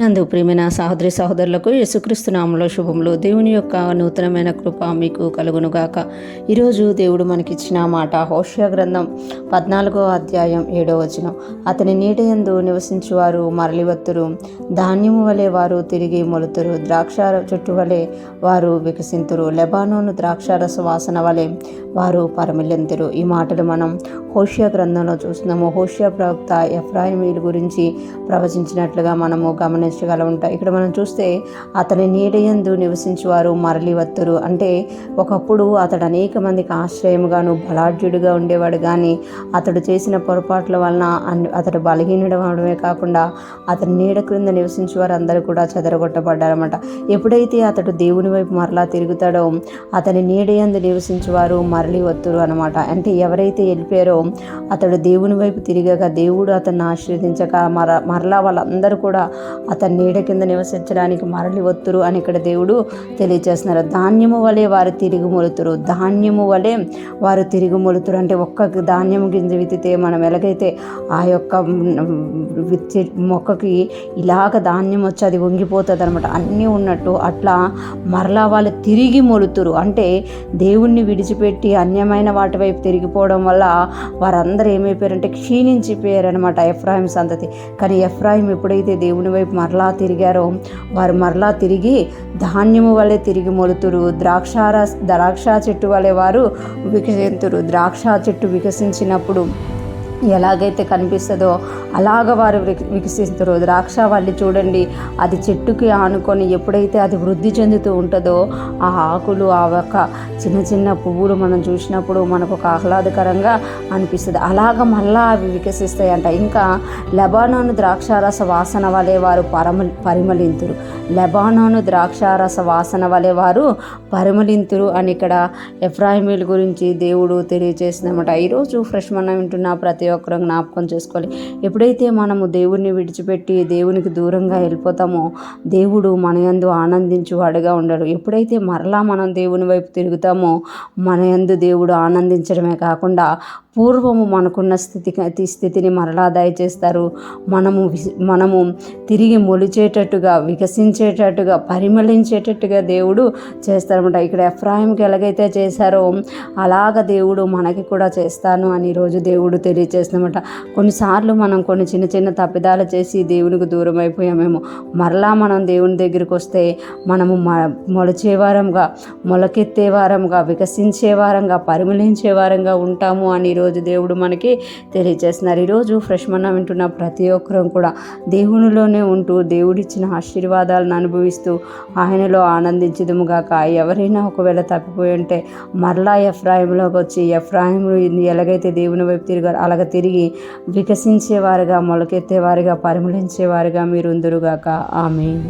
నందు ప్రియమైన సహోదరి సహోదరులకు యేసుక్రీస్తు నామములో శుభములు. దేవుని యొక్క నూతనమైన కృప మీకు కలుగునుగాక. ఈరోజు దేవుడు మనకిచ్చిన మాట హోషేయ గ్రంథం 14వ అధ్యాయం 7వ వచనం. అతని నీడ యందు నివసించువారు మరలివత్తురు, ధాన్యము వలె వారు తిరిగి మొలుతురు, ద్రాక్ష చెట్టు వలె వారు వికసింతురు, లెబానోను ద్రాక్షారస వాసన వలె వారు పరిమళింతురు. ఈ మాటలు మనం హోషేయ గ్రంథంలో చూస్తున్నాము. హోషేయ ప్రవక్త ఎఫ్రాయిమీల గురించి ప్రవచించినట్లుగా మనము గమనించగలుగుతాం. ఇక్కడ మనం చూస్తే అతని నీడయందు నివసించువారు మరలి వత్తురు అంటే ఒకప్పుడు అతడు అనేక మందికి ఆశ్రయముగాను బలాఢ్యుడిగా ఉండేవాడు, కానీ అతడు చేసిన పొరపాట్ల వలన అతడు బలహీనుడవడమే కాకుండా అతని నీడ క్రింద నివసించే వారు అందరూ కూడా చెదరగొట్టబడ్డారన్నమాట. ఎప్పుడైతే అతడు దేవుని వైపు మరలా తిరుగుతాడో అతని నీడయందు నివసించేవారు మరలి వత్తురు అనమాట. అంటే ఎవరైతే వెళ్ళిపోయారో అతడు దేవుని వైపు తిరిగాక దేవుడు అతన్ని ఆశీర్వదించక మరలా వాళ్ళందరూ కూడా అతని నీడ కింద నివసించడానికి మరలి వత్తురు అని ఇక్కడ దేవుడు తెలియజేస్తున్నారు. ధాన్యము వలె వారు తిరిగి మొలుతురు, ధాన్యము వలె వారు తిరిగి మొలుతురు అంటే ఒక్క ధాన్యము గింజ విత్తితే మనం ఎలాగైతే ఆ యొక్క మొక్కకి ఇలాగ ధాన్యం వచ్చి అది వంగిపోతుంది అనమాట, అన్నీ ఉన్నట్టు అట్లా మరలా వాళ్ళు తిరిగి మొలుతురు. అంటే దేవుణ్ణి విడిచిపెట్టి అన్యమైన వాటి వైపు తిరిగిపోవడం వల్ల వారందరూ ఏమైపోయారంటే క్షీణించిపోయారనమాట ఎఫ్రాయిం సంతతి. కానీ ఎఫ్రాయిం ఎప్పుడైతే దేవుని వైపు మరలా తిరిగారో వారు మరలా తిరిగి ధాన్యము వలె తిరిగి మొలుతురు, ద్రాక్ష చెట్టు వలె వారు వికసింతురు. ద్రాక్ష చెట్టు వికసించినప్పుడు ఎలాగైతే కనిపిస్తుందో అలాగ వారు వికసిస్తారు. ద్రాక్ష వల్లి చూడండి, అది చెట్టుకి ఆనుకొని ఎప్పుడైతే అది వృద్ధి చెందుతూ ఉంటుందో ఆ ఆకులు ఆ యొక్క చిన్న చిన్న పువ్వులు మనం చూసినప్పుడు మనకు ఒక ఆహ్లాదకరంగా అనిపిస్తుంది. అలాగ మళ్ళా అవి వికసిస్తాయంట. ఇంకా లెబానోను ద్రాక్షారస వాసన వలె వారు పరిమళింతురు, లెబానోను ద్రాక్షారస వాసన వలె వారు పరిమళింతురు అని ఇక్కడ ఎఫ్రాయిమీల గురించి దేవుడు తెలియజేసిందన్నమాట. ఈరోజు ఫ్రెష్ మనం వింటున్న ప్రతి ఒక్కరూ జ్ఞాపకం చేసుకోవాలి. ఎప్పుడైతే మనము దేవుణ్ణి విడిచిపెట్టి దేవునికి దూరంగా వెళ్ళిపోతామో దేవుడు మన యందు ఆనందించువాడుగా ఉండడు. ఎప్పుడైతే మరలా మనం దేవుని వైపు తిరుగుతామో మన యందు దేవుడు ఆనందించడమే కాకుండా పూర్వము మనకున్న స్థితిని మరలా దయచేస్తారు. మనము తిరిగి మొలిచేటట్టుగా వికసించేటట్టుగా పరిమళించేటట్టుగా దేవుడు చేస్తారన్నమాట. ఇక్కడ ఎఫ్రాయింకి ఎలాగైతే చేశారో అలాగ దేవుడు మనకి కూడా చేస్తాను అని ఈరోజు దేవుడు తెలియజేస్తున్నమాట. కొన్నిసార్లు మనం కొన్ని చిన్న చిన్న తప్పిదాలు చేసి దేవునికి దూరం అయిపోయామేమో, మరలా మనం దేవుని దగ్గరికి వస్తే మనము మొలచేవారంగా మొలకెత్తేవారంగా వికసించేవారంగా పరిమళించేవారంగా ఉంటాము అని ఈరోజు దేవుడు మనకి తెలియజేస్తున్నారు. ఈరోజు ఫ్రెష్ మన్నా వింటున్న ప్రతి ఒక్కరం కూడా దేవునిలోనే ఉంటూ దేవుడిచ్చిన ఆశీర్వాదాలను అనుభవిస్తూ ఆయనలో ఆనందించుదుముగాక. ఎవరైనా ఒకవేళ తప్పిపోయి ఉంటే మరలా ఎఫ్రాయిములోకి వచ్చి ఎఫ్రాయిము ఎలాగైతే దేవుని వైపు తిరిగారు అలాగ తిరిగి వికసించేవారుగా మొలకెత్తేవారుగా పరిమళించేవారుగా మీరు ఉందురుగాక. ఆమేన్.